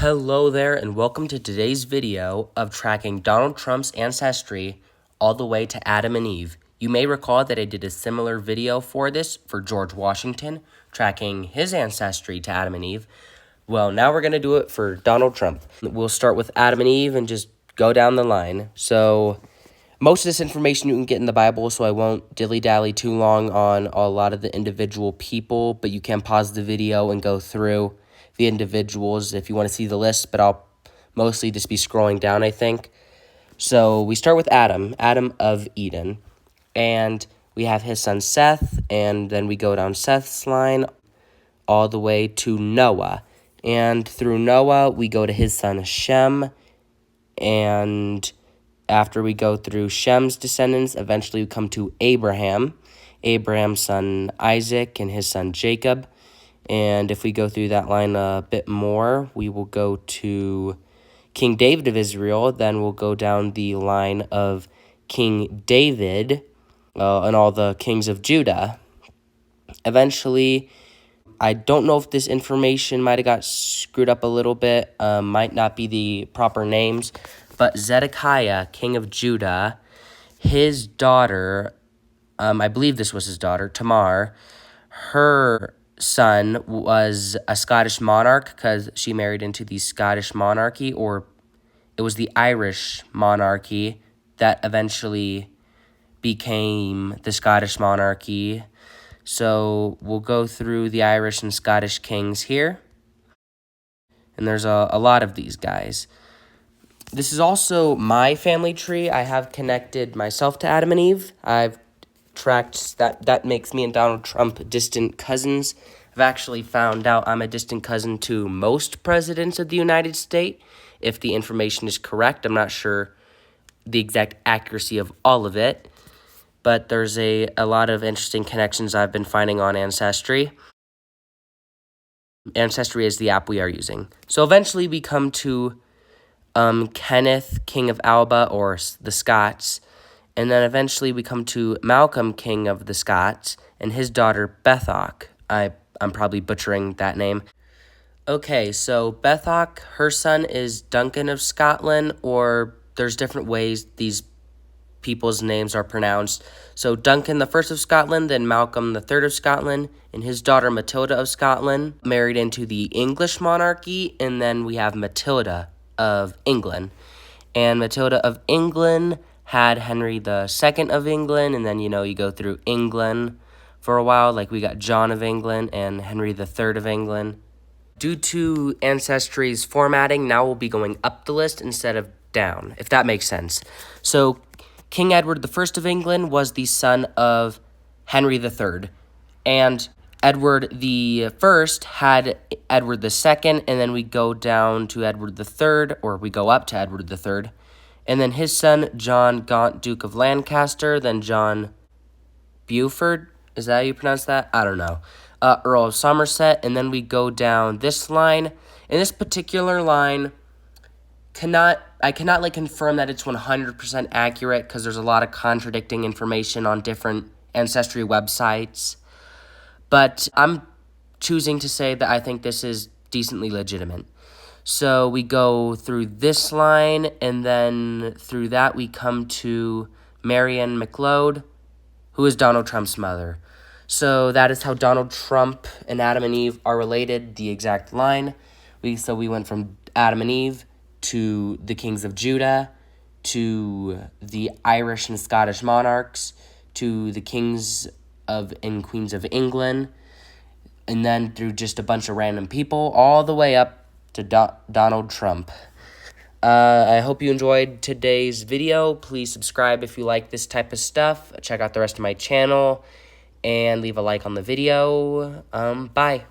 Hello there, and welcome to today's video of tracking Donald Trump's ancestry all the way to Adam and Eve. You may recall that I did a similar video for this for George Washington, tracking his ancestry to Adam and Eve. Well, now we're going to do it for Donald Trump. We'll start with Adam and Eve and just go down the line. So, most of this information you can get in the Bible, so I won't dilly-dally too long on a lot of the individual people, but you can pause the video and go through the individuals if you want to see the list, but I'll mostly just be scrolling down, I think. So we start with Adam of Eden, and we have his son Seth, and then we go down Seth's line all the way to Noah, and through Noah we go to his son Shem, and after we go through Shem's descendants, eventually we come to Abraham's son Isaac, and his son Jacob. And if we go through that line a bit more, we will go to King David of Israel. Then we'll go down the line of King David and all the kings of Judah. Eventually, I don't know if this information might have got screwed up a little bit, might not be the proper names, but Zedekiah, king of Judah, his daughter, I believe this was his daughter, Tamar, her son was a Scottish monarch because she married into the Scottish monarchy, or it was the Irish monarchy that eventually became the Scottish monarchy. So we'll go through the Irish and Scottish kings here. And there's a lot of these guys. This is also my family tree. I have connected myself to Adam and Eve. I've tracked that makes me and Donald Trump distant cousins. I've actually found out I'm a distant cousin to most presidents of the United States, if the information is correct. I'm not sure the exact accuracy of all of it, but there's a lot of interesting connections I've been finding on Ancestry. Ancestry is the app we are using. So eventually we come to Kenneth, king of Alba, or the Scots. And then eventually we come to Malcolm, king of the Scots, and his daughter Bethoc. I'm probably butchering that name. Okay, so Bethoc, her son is Duncan of Scotland, or there's different ways these people's names are pronounced. So Duncan the First of Scotland, then Malcolm the Third of Scotland, and his daughter Matilda of Scotland married into the English monarchy, and then we have Matilda of England. And Matilda of England had Henry II of England, and then, you go through England for a while, like we got John of England and Henry III of England. Due to Ancestry's formatting, now we'll be going up the list instead of down, if that makes sense. So King Edward I of England was the son of Henry III, and Edward I had Edward II, and then we go down to Edward III, or we go up to Edward III. And then his son, John Gaunt, Duke of Lancaster, then John Beaufort, is that how you pronounce that? I don't know. Earl of Somerset, and then we go down this line. In this particular line, I cannot confirm that it's 100% accurate because there's a lot of contradicting information on different ancestry websites. But I'm choosing to say that I think this is decently legitimate. So we go through this line, and then through that we come to Marianne McLeod, who is Donald Trump's mother. So that is how Donald Trump and Adam and Eve are related, the exact line. So we went from Adam and Eve to the kings of Judah, to the Irish and Scottish monarchs, to the kings and queens of England, and then through just a bunch of random people, all the way up to Donald Trump. I hope you enjoyed today's video. Please subscribe if you like this type of stuff. Check out the rest of my channel and leave a like on the video. Bye.